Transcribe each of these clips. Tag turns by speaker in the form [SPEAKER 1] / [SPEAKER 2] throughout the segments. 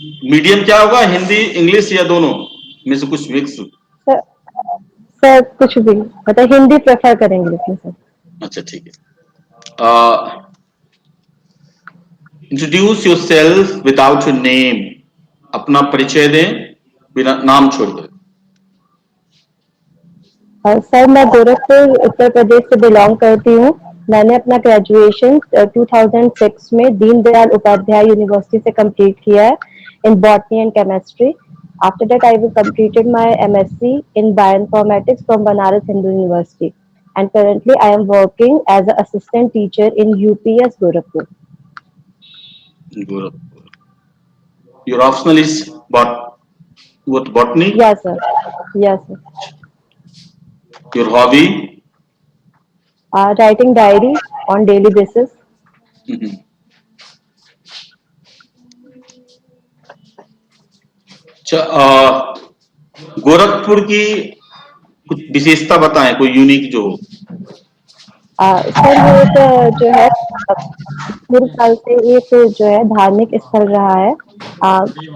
[SPEAKER 1] Medium क्या होगा, Hindi English या दोनों में से कुछ मिक्स?
[SPEAKER 2] सर सर कुछ भी मतलब हिंदी प्रेफर करेंगे लेकिन सर।
[SPEAKER 1] अच्छा ठीक है। Introduce yourself without your name. अपना परिचय दें बिना नाम छोड़कर।
[SPEAKER 2] सर मैं गोरखपुर उत्तर प्रदेश से बिलोंग करती हूँ। मैंने अपना ग्रेजुएशन 2006 में दीनदयाल उपाध्याय यूनिवर्सिटी से कंप्लीट किया है in botany and chemistry. After that, I have completed my MSc in bioinformatics from Banaras Hindu University, and currently I am working as an assistant teacher in UPS Gorakhpur.
[SPEAKER 1] Gorakhpur. Your optional is botany.
[SPEAKER 2] Yes, sir. Yes, sir.
[SPEAKER 1] Your hobby?
[SPEAKER 2] Writing diary on daily basis.
[SPEAKER 1] Gorakhpur की कुछ विशेषता बताएं, कोई unique जो हो।
[SPEAKER 2] Sir ये एक जो है पूर्व काल से एक जो है धार्मिक स्थल रहा है।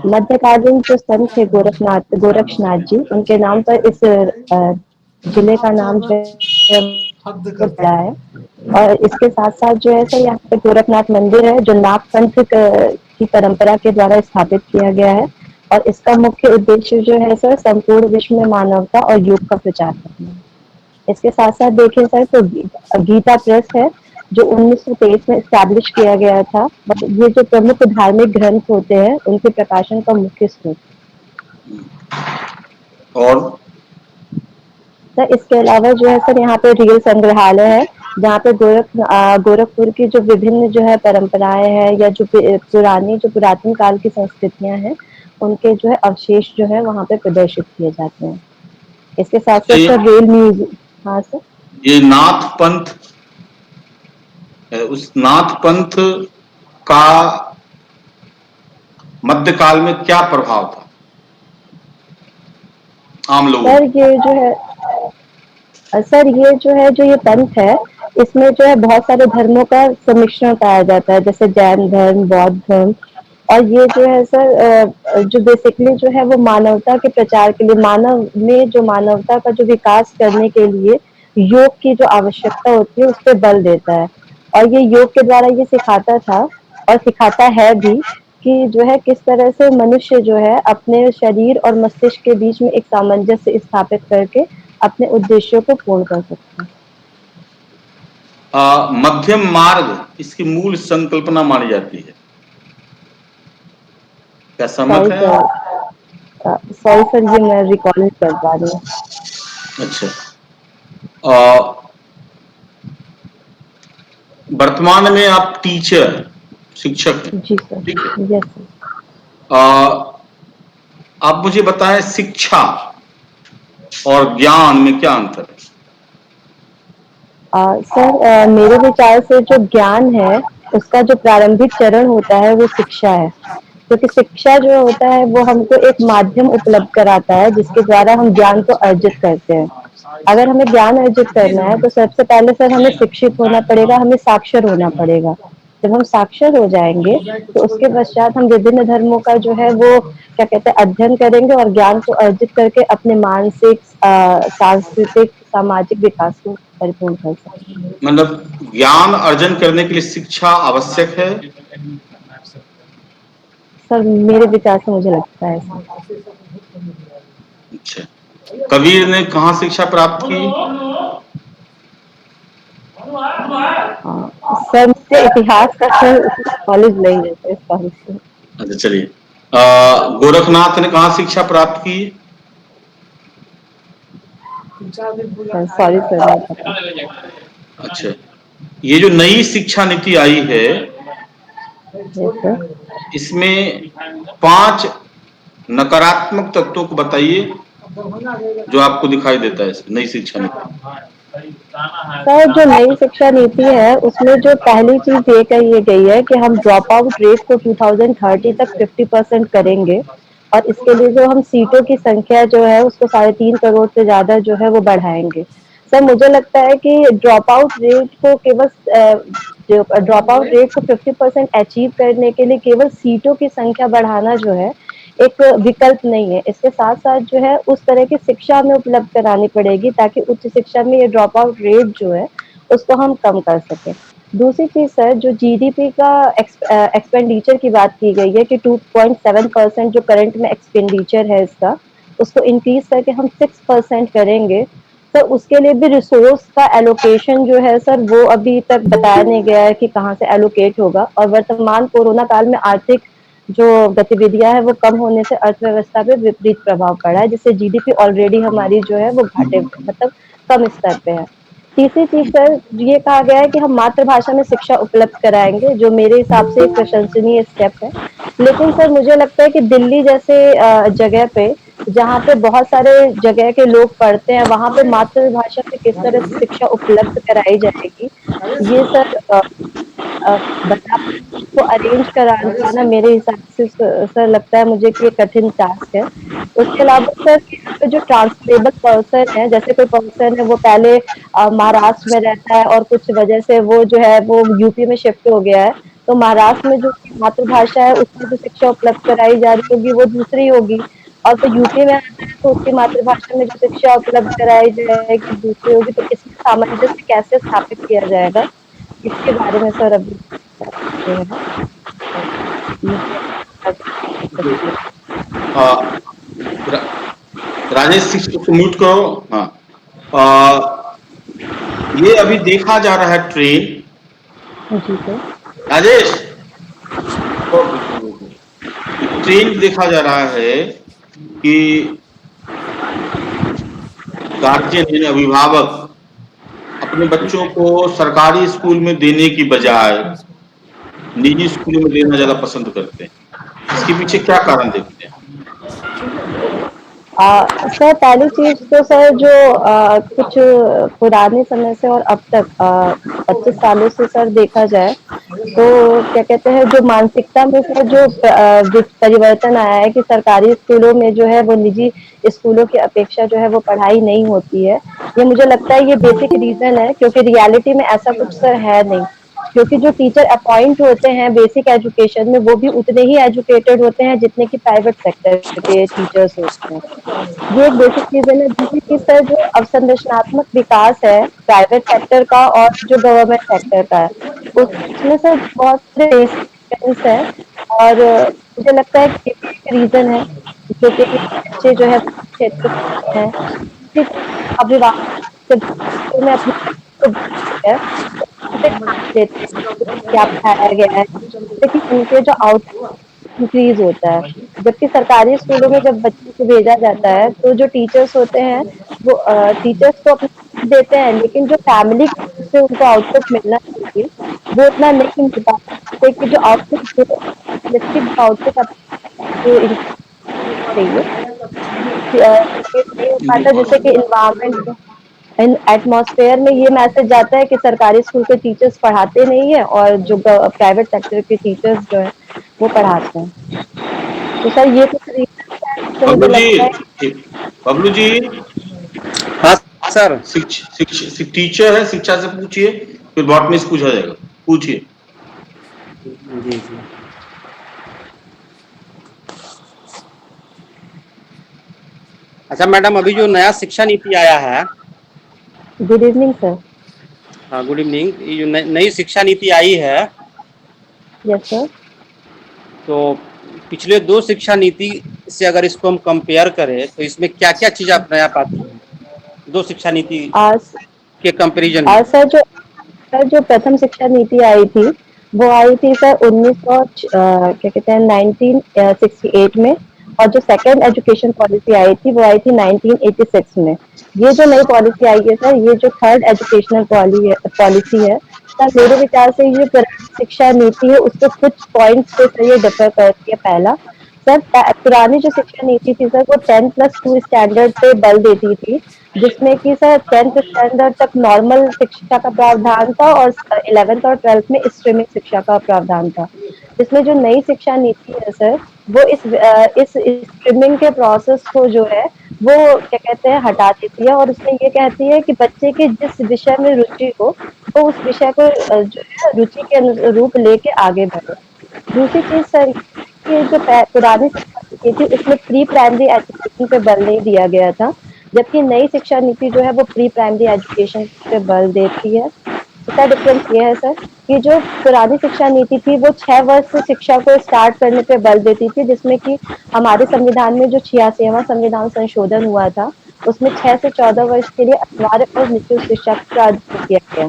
[SPEAKER 2] मध्यकालीन जो संत थे गोरक्षनाथ जी, उनके नाम पर इस जिले का नाम जो है वो पड़ा है। और इसके साथ साथ जो है सर यहाँ पे गोरखनाथ मंदिर है जो नाग पंथ की परंपरा के द्वारा स्थापित किया गया है। और इसका मुख्य उद्देश्य जो है सर संपूर्ण विश्व में मानवता और योग का प्रचार करना है। इसके साथ साथ देखें सर तो गीता प्रेस है जो 1923 में स्टैब्लिश किया गया था। ये जो प्रमुख धार्मिक ग्रंथ होते हैं उनके प्रकाशन का मुख्य स्रोत।
[SPEAKER 1] और
[SPEAKER 2] सर इसके अलावा जो है सर यहाँ पे रियल संग्रहालय है जहाँ पे गोरखपुर की जो विभिन्न जो है परंपराएं हैं या जो पुरातन काल की संस्कृतियां हैं उनके जो है अवशेष जो है वहाँ पे प्रदर्शित किए जाते हैं। इसके साथ साथ
[SPEAKER 1] ये,
[SPEAKER 2] सर रेल म्यूजियम। हाँ सर।
[SPEAKER 1] ये नाथ पंथ है, उस नाथ पंथ का मध्यकाल में क्या प्रभाव था आम लोगों
[SPEAKER 2] सर
[SPEAKER 1] पर?
[SPEAKER 2] ये जो है सर ये जो है जो ये पंथ है इसमें जो है बहुत सारे धर्मों का सम्मिश्रण पाया जाता है जैसे जैन धर्म, बौद्ध धर्म। और ये जो है सर जो बेसिकली जो है वो मानवता के प्रचार के लिए मानवता का जो विकास करने के लिए योग की जो आवश्यकता होती है उस पर बल देता है। और ये योग के द्वारा ये सिखाता था और सिखाता है भी कि जो है किस तरह से मनुष्य जो है अपने शरीर और मस्तिष्क के बीच में एक सामंजस्य स्थापित करके अपने उद्देश्यों को पूर्ण कर सकते हैं।
[SPEAKER 1] मध्यम मार्ग इसकी मूल संकल्पना मानी जाती है। क्या सहमत
[SPEAKER 2] सॉरी
[SPEAKER 1] है
[SPEAKER 2] सर।
[SPEAKER 1] आप?
[SPEAKER 2] सॉरी सर ये मैं रिकॉल नहीं कर पा रही हूँ।
[SPEAKER 1] अच्छा। अ, वर्तमान में आप टीचर, शिक्षक हैं,
[SPEAKER 2] जी सर।
[SPEAKER 1] ठीक है।
[SPEAKER 2] Yes sir.
[SPEAKER 1] आप मुझे बताएं शिक्षा और ज्ञान में क्या अंतर है?
[SPEAKER 2] सर मेरे विचार से जो ज्ञान है उसका जो प्रारंभिक चरण होता है वो शिक्षा है। क्योंकि शिक्षा जो होता है वो हमको एक माध्यम उपलब्ध कराता है जिसके द्वारा हम ज्ञान को अर्जित करते हैं। अगर हमें ज्ञान अर्जित करना है तो सबसे पहले सर हमें शिक्षित होना पड़ेगा, हमें साक्षर होना पड़ेगा। जब हम साक्षर हो जाएंगे तो उसके पश्चात हम विभिन्न धर्मों का जो है वो क्या कहते हैं अध्ययन करेंगे और ज्ञान को अर्जित करके अपने मानसिक, सांस्कृतिक, सामाजिक विकास को परिपूर्ण कर सकते हैं।
[SPEAKER 1] मतलब ज्ञान अर्जन करने के लिए शिक्षा आवश्यक है।
[SPEAKER 2] सर मेरे विचार से मुझे लगता है ऐसा।
[SPEAKER 1] अच्छा। कबीर ने कहाँ शिक्षा प्राप्त की?
[SPEAKER 2] सर मुझे इतिहास का सर नॉलेज नहीं है सर इस बारे से।
[SPEAKER 1] अच्छा चलिए। गोरखनाथ ने कहाँ शिक्षा प्राप्त की?
[SPEAKER 2] सॉरी सर नहीं पता।
[SPEAKER 1] अच्छा। ये जो नई शिक्षा नीति आई है
[SPEAKER 2] यस सर।
[SPEAKER 1] इसमें 5 नकारात्मक तत्वों को बताइए जो आपको दिखाई देता है नई शिक्षा नीति।
[SPEAKER 2] सर जो नई शिक्षा नीति है उसमें जो पहली चीज ये कही गई है कि हम ड्रॉप आउट रेट को 2030 तक 50% करेंगे। और इसके लिए जो हम सीटों की संख्या जो है उसको 3.5 करोड़ से ज्यादा जो है वो बढ़ाएंगे। सर मुझे लगता है कि ड्रॉप आउट रेट को केवल जो ड्रॉप आउट रेट को 50% अचीव करने के लिए केवल सीटों की संख्या बढ़ाना जो है एक विकल्प नहीं है। इसके साथ-साथ जो है उस तरह की शिक्षा हमें उपलब्ध करानी पड़ेगी ताकि उच्च शिक्षा में ये ड्रॉप आउट रेट जो है उसको हम कम कर सकें। दूसरी चीज़ सर जो जीडीपी का एक्सपेंडिचर की बात की गई है कि 2.7% जो करंट में एक्सपेंडिचर है इसका, उसको इंक्रीज़ करके हम 6% करेंगे, तो उसके लिए भी रिसोर्स का एलोकेशन जो है सर वो अभी तक बताया नहीं गया है कि कहाँ से एलोकेट होगा और वर्तमान कोरोना काल में आर्थिक जो गतिविधियाँ हैं वो कम होने से अर्थव्यवस्था पे विपरीत प्रभाव पड़ा है, जिससे जीडीपी ऑलरेडी हमारी जो है वो घाटे मतलब कम स्तर पे है। तीसरी चीज़ सर ये कहा गया है कि हम मातृभाषा में शिक्षा उपलब्ध कराएँगे, जो मेरे हिसाब से एक प्रशंसनीय स्टेप है। लेकिन सर मुझे लगता है कि दिल्ली जैसे जगह पे जहाँ पे बहुत सारे जगह के लोग पढ़ते हैं, वहाँ पे मातृभाषा में किस तरह से शिक्षा उपलब्ध कराई जाएगी, ये सर बता को अरेंज कराना मेरे हिसाब से सर लगता है मुझे कि ये कठिन टास्क है। उसके अलावा सर यहाँ पे जो ट्रांसफरेबल पर्सन है, जैसे कोई पर्सन है वो पहले महाराष्ट्र में रहता है और कुछ वजह से वो जो है वो यूपी में शिफ्ट हो गया है, तो महाराष्ट्र में जो उसकी मातृभाषा है उसमें जो शिक्षा उपलब्ध कराई जा रही होगी वो दूसरी होगी और फिर यूपी में आता है तो उसकी मातृभाषा में जो शिक्षा उपलब्ध कराई जाएगी दूसरी होगी, तो इसमें सामंजस्य कैसे स्थापित किया जाएगा? इसके बारे में सर अभी जो है मुझे सकती है।
[SPEAKER 1] आ, रा- राजेश को म्यूट करो। हाँ, ये अभी देखा जा रहा है ट्रेन।
[SPEAKER 2] जी सर।
[SPEAKER 1] राजेश, ट्रेन देखा जा रहा है कि गार्जियन यानी अभिभावक अपने बच्चों को सरकारी स्कूल में देने की बजाय निजी स्कूल में देना ज्यादा पसंद करते हैं। इसके पीछे क्या कारण देखते हैं?
[SPEAKER 2] सर पहली चीज़ तो सर जो कुछ पुराने समय से और अब तक 25 सालों से सर देखा जाए, तो क्या कहते हैं जो मानसिकता में सर जो परिवर्तन आया है कि सरकारी स्कूलों में जो है वो निजी स्कूलों की अपेक्षा जो है वो पढ़ाई नहीं होती है। ये मुझे लगता है ये बेसिक रीज़न है क्योंकि रियलिटी में ऐसा कुछ सर है नहीं। क्योंकि जो टीचर अपॉइंट होते हैं बेसिक एजुकेशन में वो भी उतने ही एजुकेटेड होते हैं जितने कि प्राइवेट सेक्टर के टीचर्स होते हैं। ये एक बेसिक रीज़न है। दूसरी चीज़ सर जो अवसंरचनात्मक विकास है प्राइवेट सेक्टर का और जो गवर्नमेंट सेक्टर का है, उसमें सर बहुत सारे बेसिक डिफरेंस है और मुझे लगता है कि ये भी एक रीज़न है, जो कि बच्चे जो है क्षेत्र से हैं। दूसरी चीज़ अभिभावक जब स्कूल में अपने बच्चों को भेजते हैं, तो उन पे ध्यान देते हैं कि उन्हें क्या पढ़ाया गया है, जिससे कि उनके जो इंक्रीज होता है। जबकि सरकारी स्कूलों में जब बच्चों को भेजा जाता है, तो जो टीचर्स होते हैं, वो टीचर्स तो अपना देते हैं, लेकिन जो फैमिली की तरफ से उनको आउटपुट मिलना चाहिए, वो उतना नहीं मिल पाता, जिससे कि जो आउटपुट जो रियलिस्टिक जो आउटपुट जो चाहिए, क्रिएट नहीं हो पाता, जिससे कि एनवायरनमेंट में इन एटमॉस्फेयर में ये मैसेज जाता है कि सरकारी स्कूल के टीचर्स पढ़ाते नहीं है और जो प्राइवेट सेक्टर के टीचर्स जो है वो पढ़ाते हैं। तो सर ये कुछ रीजन है जिससे मुझे
[SPEAKER 1] बबलू जी,
[SPEAKER 2] लगता है
[SPEAKER 1] बबलू जी,
[SPEAKER 3] हाँ सर।
[SPEAKER 1] टीचर है, शिक्षा से पूछिए, फिर बॉटनी से पूछा जाएगा। पूछिए।
[SPEAKER 3] जी जी। अच्छा मैडम, अभी जो नया शिक्षा नीति आया है।
[SPEAKER 2] Good evening sir.
[SPEAKER 3] हाँ गुड इवनिंग। ये जो नई शिक्षा नीति आई है,
[SPEAKER 2] यस सर।
[SPEAKER 3] तो पिछले 2 शिक्षा नीति से अगर इसको हम कंपेयर करें तो इसमें क्या क्या चीज आप नया पाते हैं 2 शिक्षा नीति
[SPEAKER 2] आज
[SPEAKER 3] के कंपैरिजन में?
[SPEAKER 2] आज सर जो प्रथम शिक्षा नीति आई थी वो आई थी सर 1900 क्या कहते हैं 1968 में और जो सेकंड एजुकेशन पॉलिसी आई थी वो आई थी 1986 में। ये जो नई पॉलिसी आई है सर, ये जो थर्ड एजुकेशनल पॉलिसी है सर, मेरे विचार से ये जो पुरानी शिक्षा नीति है उसके कुछ पॉइंट्स पे सर ये डिफर करती है। पहला सर, पुरानी जो शिक्षा नीति थी सर वो 10+2 स्टैंडर्ड पे बल देती थी, जिसमें कि सर 10th स्टैंडर्ड तक नॉर्मल शिक्षा का प्रावधान था और 11th और 12th में स्ट्रीमिंग शिक्षा का प्रावधान था, इसमें जो नई शिक्षा नीति है सर, वो इस स्ट्रीमिंग के प्रोसेस को जो है वो क्या कहते हैं हटा देती है और उसमें ये कहती है कि बच्चे के जिस विषय में रुचि हो, वो उस विषय को जो है रुचि के अनुरूप लेके आगे बढ़े। दूसरी चीज़ सर ये जो पुरानी शिक्षा नीति थी उसमें प्री प्राइमरी एजुकेशन पे बल नहीं दिया गया था, जबकि नई शिक्षा नीति जो है वो प्री प्राइमरी एजुकेशन पे बल देती है। इसका डिफरेंस ये है सर कि जो पुरानी शिक्षा नीति थी वो 6 वर्ष से शिक्षा को स्टार्ट करने पे बल देती थी, जिसमें कि हमारे संविधान में जो 86वां संविधान संशोधन हुआ था, उसमें 6 से 14 वर्ष के लिए अनिवार्य और निःशुल्क शिक्षा का प्रावधान किया गया।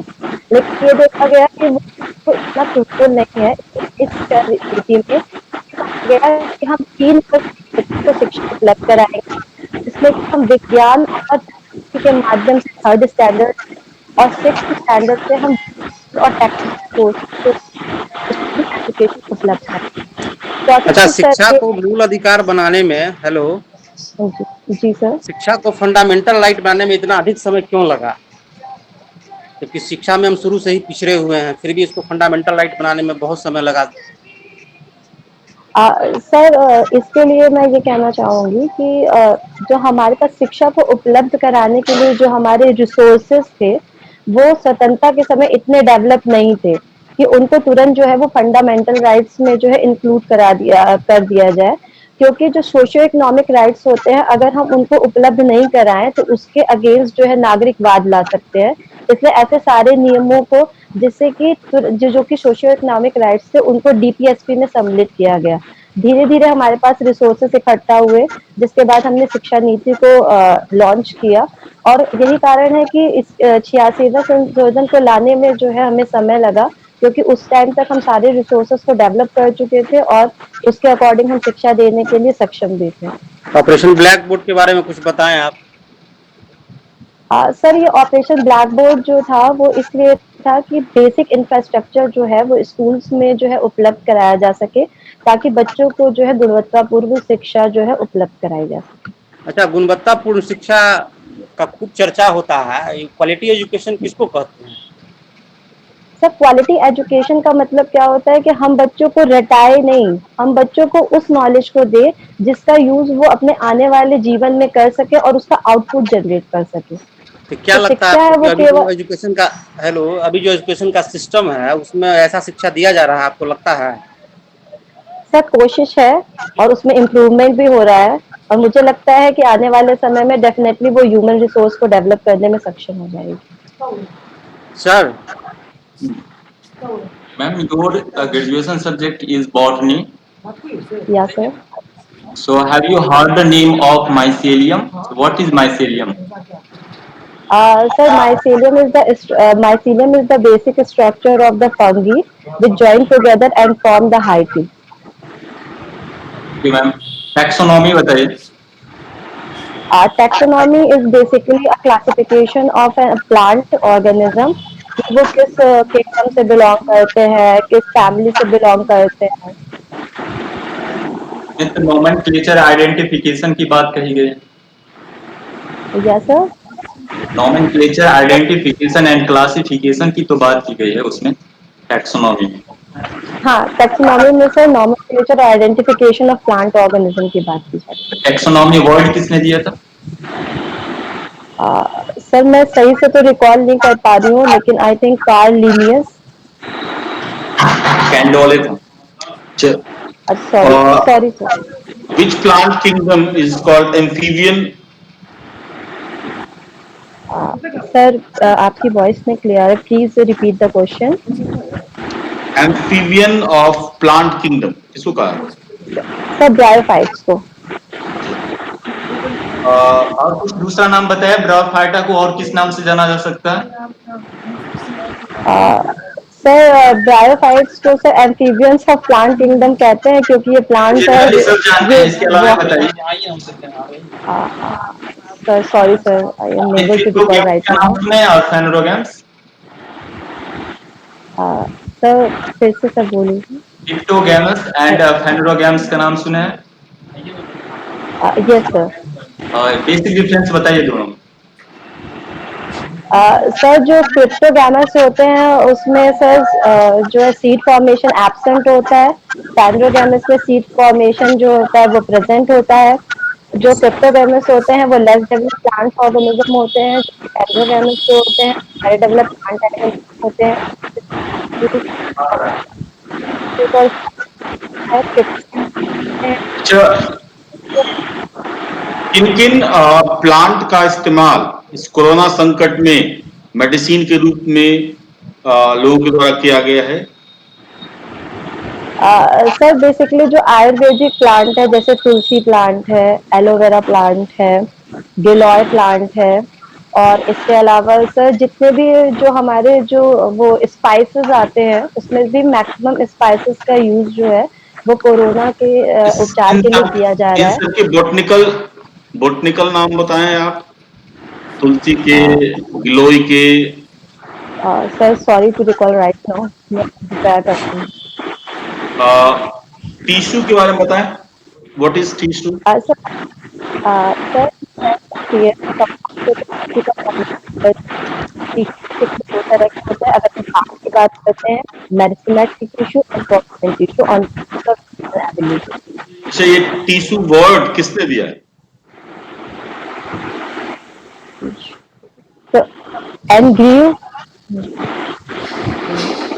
[SPEAKER 2] लेकिन ये देखा गया कि वो इतना फ्रूटफुल नहीं है इस शिक्षा नीति में। कहा गया कि हम 3 वर्ष बच्चों को शिक्षा उपलब्ध कराएंगे, जिसमें कि हम विज्ञान और तकनीकी के माध्यम से 3rd स्टैंडर्ड और 6th स्टैंडर्ड से हम और टेक्निकल कोर्स को एजुकेशन उपलब्ध कराएंगे। चौथी
[SPEAKER 3] अच्छा,
[SPEAKER 2] चीज़
[SPEAKER 3] शिक्षा
[SPEAKER 2] सर
[SPEAKER 3] को मूल अधिकार बनाने में हेलो,
[SPEAKER 2] जी सर।
[SPEAKER 3] शिक्षा को फंडामेंटल राइट बनाने में इतना अधिक समय क्यों लगा? जबकि शिक्षा में हम शुरू से ही पिछड़े हुए हैं, फिर भी इसको फंडामेंटल राइट बनाने में बहुत समय लगा।
[SPEAKER 2] सर इसके लिए मैं ये कहना चाहूँगी कि जो हमारे पास शिक्षा को उपलब्ध कराने के लिए जो हमारे रिसोर्सेज थे, वो स्वतंत्रता के समय इतने डेवलप नहीं थे कि उनको तुरंत जो है वो फंडामेंटल राइट्स में जो है इंक्लूड कर दिया जाए। क्योंकि जो सोशियो इकोनॉमिक राइट्स होते हैं, अगर हम उनको उपलब्ध नहीं कराएँ, तो उसके अगेंस्ट जो है नागरिकवाद ला सकते हैं। इसलिए ऐसे सारे नियमों को जिससे कि जो कि सोशियो इकोनॉमिक राइट्स थे, उनको डीपीएसपी में सम्मिलित किया गया। धीरे-धीरे हमारे पास रिसोर्सेस इकट्ठा हुए, जिसके बाद हमने शिक्षा नीति को लॉन्च किया और यही कारण है कि इस 86वें संशोधन को लाने में जो है हमें समय लगा, क्योंकि उस टाइम तक हम सारे रिसोर्सेस को डेवलप कर चुके थे और उसके अकॉर्डिंग हम शिक्षा देने के लिए सक्षम भी थे।
[SPEAKER 3] ऑपरेशन ब्लैक बोर्ड के बारे में कुछ बताएं आप।
[SPEAKER 2] सर ये ऑपरेशन ब्लैक बोर्ड जो था वो इसलिए था कि बेसिक इंफ्रास्ट्रक्चर जो है वो स्कूल्स में जो है उपलब्ध कराया जा सके, ताकि बच्चों को जो है गुणवत्तापूर्ण शिक्षा जो है उपलब्ध कराई जा सके।
[SPEAKER 3] अच्छा, गुणवत्तापूर्ण शिक्षा का खूब चर्चा होता है, क्वालिटी एजुकेशन किसको कहते हैं?
[SPEAKER 2] सर क्वालिटी एजुकेशन का मतलब क्या होता है कि हम बच्चों को रटाए नहीं, हम बच्चों को उस नॉलेज को दे जिसका यूज वो अपने आने वाले जीवन में कर सके और उसका आउटपुट जनरेट कर सके।
[SPEAKER 3] तो क्या
[SPEAKER 2] तो
[SPEAKER 3] लगता है
[SPEAKER 2] शिक्षा
[SPEAKER 3] आपको
[SPEAKER 2] है
[SPEAKER 3] कि
[SPEAKER 2] वो
[SPEAKER 3] अभी
[SPEAKER 2] केवल
[SPEAKER 3] जो एजुकेशन का हेलो अभी जो एजुकेशन का सिस्टम है उसमें ऐसा शिक्षा दिया जा रहा है, आपको लगता है?
[SPEAKER 2] सर कोशिश है और उसमें इम्प्रूवमेंट भी हो रहा है और मुझे लगता है कि आने वाले समय में डेफिनेटली वो ह्यूमन रिसोर्स को डेवलप करने में सक्षम हो जाएगी।
[SPEAKER 3] Sir,
[SPEAKER 4] Ma'am, your graduation subject is botany.
[SPEAKER 2] या sir
[SPEAKER 4] So, have you heard the name of mycelium? So what is mycelium?
[SPEAKER 2] Sir, mycelium is the basic structure of the fungi which join together and form the hyphae.
[SPEAKER 4] Okay, ma'am. Taxonomy बताइए.
[SPEAKER 2] Taxonomy is basically a classification of a plant organism कि वो किस kingdom से belong करते हैं, किस family से belong करते हैं।
[SPEAKER 4] तो nomenclature identification की बात कही गई.
[SPEAKER 2] या sir
[SPEAKER 4] Nomenclature identification and classification की तो बात की गई है उसमें taxonomy में.
[SPEAKER 2] हाँ टैक्सोनॉमी में सर नॉमेनक्लेचर और आइडेंटिफिकेशन ऑफ प्लांट ऑर्गेनिज्म की बात की जाती
[SPEAKER 4] Taxonomy वर्ड किसने दिया था?
[SPEAKER 2] है। सर मैं सही से तो रिकॉल नहीं कर पा रही हूँ, लेकिन आई थिंक कार्ल लिनियस।
[SPEAKER 4] कैंडोले था.
[SPEAKER 2] Sorry sorry sir.
[SPEAKER 1] Which plant kingdom is called amphibian?
[SPEAKER 2] Sir आपकी वॉइस में क्लियर है, please repeat the question.
[SPEAKER 1] Amphibian of plant kingdom किसको कहा है?
[SPEAKER 2] सर ब्रायोफाइट्स को।
[SPEAKER 4] और कुछ दूसरा नाम बताया ब्रायोफाइटा को, और किस नाम से जाना जा सकता है?
[SPEAKER 2] सर ब्रायोफाइट्स को sir amphibians of plant kingdom कहते हैं, क्योंकि ये प्लांट है
[SPEAKER 4] सब जानते हैं, इसके अलावा बताइए.
[SPEAKER 2] Sir sorry sir, I am unable to recall right
[SPEAKER 4] का नाम
[SPEAKER 2] नाउ।
[SPEAKER 4] सुना है और फेनोरोगैम्स?
[SPEAKER 2] सर फिर से सर बोलिए।
[SPEAKER 4] क्रिप्टोगैमस एंड फेनोरोगैम्स का नाम सुना है?
[SPEAKER 2] Yes sir.
[SPEAKER 4] बेसिक डिफरेंस बताइए दोनों में.
[SPEAKER 2] सर जो क्रिप्टोगैमेट्स होते हैं उसमें सर जो है सीड फॉर्मेशन एब्सेंट होता है, पैंड्रोगैमेट्स में सीड फॉर्मेशन जो होता है वो प्रेजेंट होता है। जो क्रिप्टोगैमेट्स होते हैं वो लेस डेवलप्ड प्लांट ऑर्गेनिज्म होते हैं, पैंड्रोगैमेट्स जो होते हैं हाई डेवलप्ड प्लांट ऑर्गेनिज्म होते हैं।
[SPEAKER 1] अच्छा, किन-किन प्लांट का इस्तेमाल इस कोरोना संकट में मेडिसिन के रूप में लोगों के द्वारा किया गया है?
[SPEAKER 2] सर बेसिकली जो आयुर्वेदिक प्लांट है जैसे तुलसी प्लांट है, एलोवेरा प्लांट है, गिलॉय प्लांट है, और इसके अलावा सर जितने भी जो हमारे जो वो स्पाइसेस आते हैं उसमें भी मैक्सिमम स्पाइसेस का यूज जो है वो कोरोना के उपचार के लिए किया जा रहा
[SPEAKER 1] इन
[SPEAKER 2] है।
[SPEAKER 1] सब के बॉटनिकल नाम बताएं आप, तुलसी के, गिलोय के।
[SPEAKER 2] Sir sorry to recall right now, मैं प्रिपेयर करती हूँ।
[SPEAKER 1] टिश्यू के बारे में बताएं, what is tissue?
[SPEAKER 2] Sir sir ये दो तरह के होते हैं। अगर हम हार्ट की बात करते हैं, मेरिस्टेमेटिक टिश्यू और गवर्नमेंट टिश्यू ऑन एबिलिटी।
[SPEAKER 1] अच्छा, ये टिश्यू वर्ड किसने दिया है?
[SPEAKER 2] तो एंड्रयू,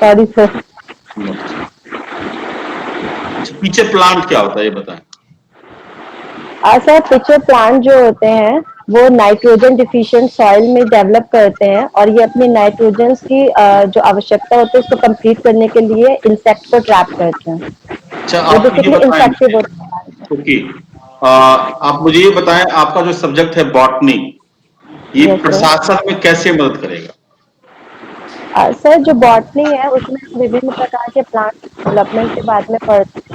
[SPEAKER 2] सॉरी सर।
[SPEAKER 1] पीछे प्लांट क्या होता है ये बताएं।
[SPEAKER 2] सर पिक्चर प्लांट जो होते हैं वो नाइट्रोजन डिफिशिएंट सॉइल में डेवलप करते हैं और ये अपनी नाइट्रोजन की जो आवश्यकता होती है उसको कंप्लीट करने के लिए इंसेक्ट को ट्रैप करते हैं।
[SPEAKER 1] अच्छा,
[SPEAKER 2] ये
[SPEAKER 1] आप ये
[SPEAKER 2] बेसिकली
[SPEAKER 1] बताएं
[SPEAKER 2] इंसेक्टिव
[SPEAKER 1] मुझे,
[SPEAKER 2] होता है।
[SPEAKER 1] ओके, आप मुझे ये बताएं, आपका जो सब्जेक्ट है बॉटनी, ये
[SPEAKER 2] यस सर।
[SPEAKER 1] प्रशासन में कैसे मदद करेगा?
[SPEAKER 2] सर जो बॉटनी है उसमें हम विभिन्न प्रकार के प्लांट डेवलपमेंट के बारे में पढ़ते हैं,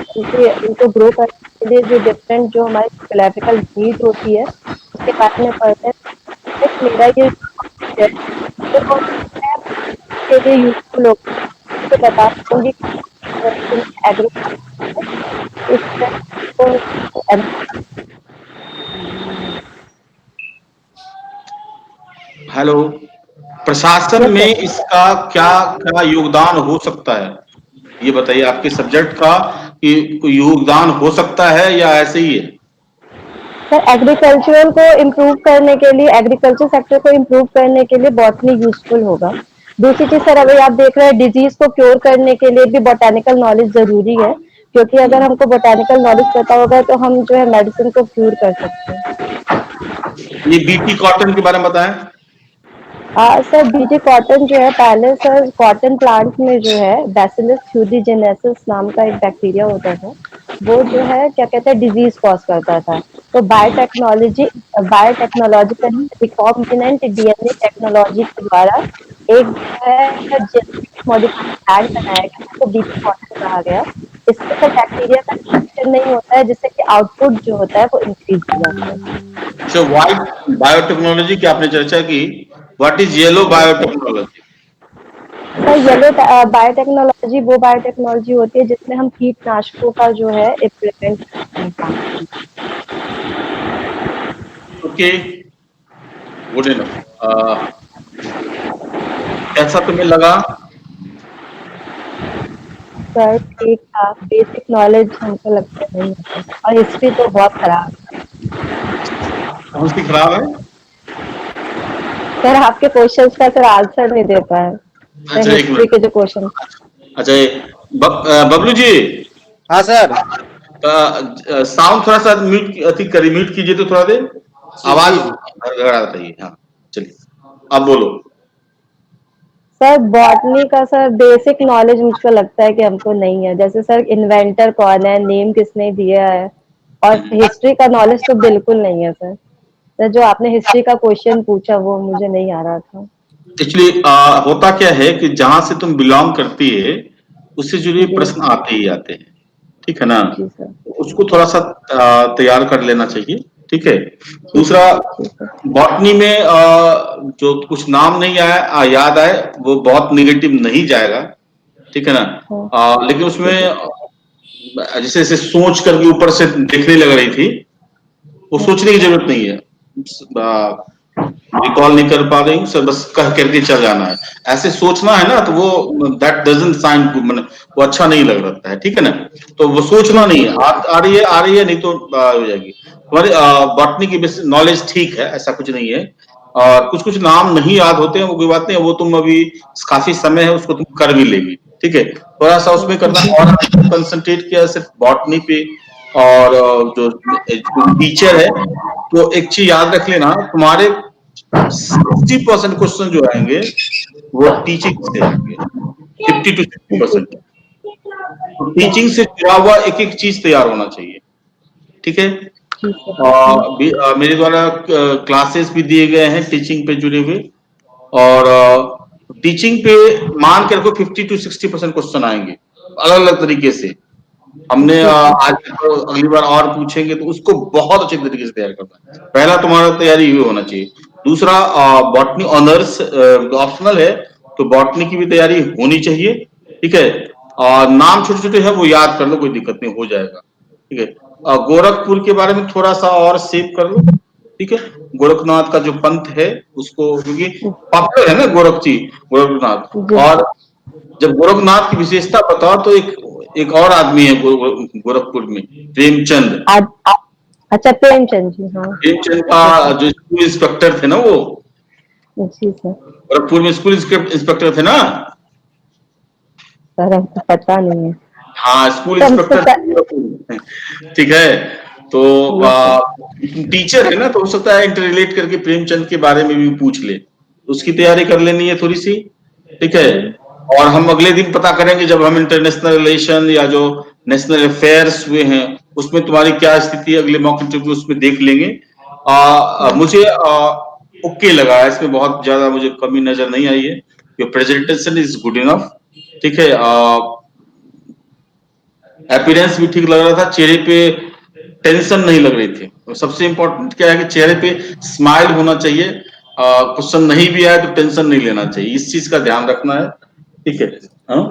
[SPEAKER 2] उनको ग्रो करने के लिए जो डिफरेंट जो हमारी बायोलॉजिकल नीड होती है उसके बारे में पढ़ते हैं। एक मेरा ये है, तो मैं के लिए यूजफुल होगा तो बता दूंगी
[SPEAKER 1] हेलो, प्रशासन
[SPEAKER 2] यस
[SPEAKER 1] में
[SPEAKER 2] सर।
[SPEAKER 1] इसका क्या क्या योगदान हो सकता है, ये बताइए, आपके सब्जेक्ट का कोई योगदान हो सकता है या ऐसे ही है?
[SPEAKER 2] सर एग्रीकल्चरल को इम्प्रूव करने के लिए, एग्रीकल्चर सेक्टर को इम्प्रूव करने के लिए बॉटनी यूजफुल होगा। दूसरी चीज सर अभी आप देख रहे हैं डिजीज को क्योर करने के लिए भी बोटेनिकल नॉलेज जरूरी है, क्योंकि अगर हमको बोटेनिकल नॉलेज पता होगा तो हम जो है मेडिसिन को क्यूर कर सकते हैं।
[SPEAKER 1] ये बीटी कॉटन के बारे में बताएं।
[SPEAKER 2] सर बीटी कॉटन जो है पहले सर कॉटन प्लांट में जो है बैसिलस थ्यूरिजिनेसिस नाम का एक बैक्टीरिया होता था, वो जो है क्या कहते हैं डिजीज कॉज करता था। तो बायोटेक्नोलॉजिकली रिकॉम्बिनेंट डीएनए टेक्नोलॉजी के द्वारा एक जो है जेनेटिक मॉडिफाइड प्लांट बनाया गया जिसको बीटी कॉटन कहा गया। इससे सर बैक्टीरिया का इन्फेक्शन नहीं होता है जिससे कि आउटपुट जो होता है वो इंक्रीज हो जाता है।
[SPEAKER 1] अच्छा, व्हाइट बायोटेक्नोलॉजी की आपने चर्चा की, what is yellow biotechnology?
[SPEAKER 2] Sir yellow biotechnology वो बायोटेक्नोलॉजी होती है जिसमें हम कीटनाशकों का जो है इम्प्लीमेंट करते हैं काम में।
[SPEAKER 1] Okay, good enough. कैसा तुम्हें लगा?
[SPEAKER 2] सर ठीक था, बेसिक नॉलेज हमको लगता है नहीं होता और हिस्ट्री तो बहुत खराब है।
[SPEAKER 1] कौन सी खराब है?
[SPEAKER 2] सर आपके क्वेश्चंस का सर आंसर नहीं दे पाए, सर
[SPEAKER 1] अच्छा, एक
[SPEAKER 2] हिस्ट्री के
[SPEAKER 1] मिनट।
[SPEAKER 2] जो क्वेश्चन।
[SPEAKER 1] अच्छा, बबलू जी,
[SPEAKER 3] हाँ सर।
[SPEAKER 1] साउंड थोड़ा सा म्यूट अति करिए, म्यूट कीजिए तो थोड़ा देर, आवाज
[SPEAKER 3] जी जी।
[SPEAKER 1] गड़गड़ा रही है। हाँ, चलिए, अब बोलो।
[SPEAKER 2] सर बॉटनी का सर बेसिक नॉलेज मुझको लगता है कि हमको नहीं है, जैसे सर इन्वेंटर कौन है, नेम किसने दिया है, और हिस्ट्री का नॉलेज तो बिल्कुल नहीं है सर। सर जो आपने हिस्ट्री का क्वेश्चन पूछा वो मुझे नहीं आ रहा था।
[SPEAKER 1] एक्चुअली होता क्या है कि जहां से तुम बिलोंग करती है उससे जुड़े
[SPEAKER 2] जी
[SPEAKER 1] प्रश्न आते ही आते हैं, ठीक है ना?
[SPEAKER 2] जी सर।
[SPEAKER 1] उसको थोड़ा सा तैयार कर लेना चाहिए, ठीक है।
[SPEAKER 2] जी
[SPEAKER 1] दूसरा,
[SPEAKER 2] सर। जी सर।
[SPEAKER 1] बॉटनी में जो कुछ नाम नहीं आया याद आए वो बहुत निगेटिव नहीं जाएगा, ठीक है ना?
[SPEAKER 2] हाँ,
[SPEAKER 1] लेकिन
[SPEAKER 2] ठीक है।
[SPEAKER 1] उसमें जैसे जैसे सोच करके ऊपर से देखने लग रही थी, वो
[SPEAKER 2] हाँ,
[SPEAKER 1] सोचने की जरूरत नहीं है। रिकॉल नहीं कर पा रही हूँ सर, बस कह करके चल जाना है, ऐसे सोचना है ना, तो वो दैट डजंट साउंड गुड, मतलब वो अच्छा नहीं लग रहा है, ठीक है ना। तो वो सोचना नहीं है, आ रही है, नहीं तो हो जाएगी। तुम्हारी बॉटनी की नॉलेज ठीक है, ऐसा कुछ नहीं है, और कुछ कुछ नाम नहीं याद होते हैं, वो कोई बात नहीं है, वो तुम अभी काफी समय है, उसको तुम कर भी लेगी, ठीक है। थोड़ा सा उसमें करना और कंसंट्रेट किया सिर्फ बॉटनी पे, और जो टीचर है, तो एक चीज याद रख लेना, तुम्हारे 60% क्वेश्चन जो आएंगे वो टीचिंग से आएंगे, 50 to 60%। तो टीचिंग से जुड़ा हुआ एक एक चीज तैयार होना चाहिए, ठीक है। मेरे द्वारा क्लासेस भी दिए गए हैं टीचिंग पे जुड़े हुए, और टीचिंग पे मान के रखो 50 to 60% क्वेश्चन आएंगे अलग अलग तरीके से। हमने आज तो अगली बार और पूछेंगे तो उसको बहुत अच्छे तरीके से तैयार करना है। पहला तुम्हारा तैयारी ये होना चाहिए। दूसरा, बॉटनी ऑनर्स ऑप्शनल है, तो बॉटनी की भी तैयारी होनी चाहिए, ठीक है। और नाम छोटे छोटे है वो याद कर लो, कोई दिक्कत नहीं, हो जाएगा, ठीक है। गोरखपुर के बारे में थोड़ा सा और सेव कर लो, ठीक है। गोरखनाथ का जो पंथ है उसको, क्योंकि पॉपुलर है ना गोरखनाथ। और जब गोरखनाथ की विशेषता बताओ तो एक और आदमी है गोरखपुर में, प्रेमचंद।
[SPEAKER 2] अच्छा, प्रेमचंद जी, हाँ।
[SPEAKER 1] प्रेमचंद का जो स्कूल इंस्पेक्टर थे ना, वो
[SPEAKER 2] जी सर।
[SPEAKER 1] गोरखपुर में स्कूल इंस्पेक्टर थे ना।
[SPEAKER 2] सर हमको पता नहीं है।
[SPEAKER 1] हाँ, स्कूल इंस्पेक्टर, ठीक है। तो टीचर है ना, तो हो सकता है इंटर रिलेट करके प्रेमचंद के बारे में भी पूछ ले, उसकी तैयारी कर लेनी है थोड़ी सी, ठीक है। और हम अगले दिन पता करेंगे जब हम इंटरनेशनल रिलेशन या जो नेशनल अफेयर्स हुए हैं उसमें तुम्हारी क्या स्थिति है, अगले मॉक इंटरव्यू उसमें देख लेंगे। मुझे ओके लगा, इसमें बहुत ज्यादा मुझे कमी नजर नहीं आई है, your presentation is good enough, ठीक है। अपीयरेंस भी ठीक लग रहा था, चेहरे पे टेंशन नहीं लग रही थी। सबसे इंपॉर्टेंट क्या है कि चेहरे पे स्माइल होना चाहिए, क्वेश्चन नहीं भी आए तो टेंशन नहीं लेना चाहिए, इस चीज का ध्यान रखना है, ठीक है। हाँ?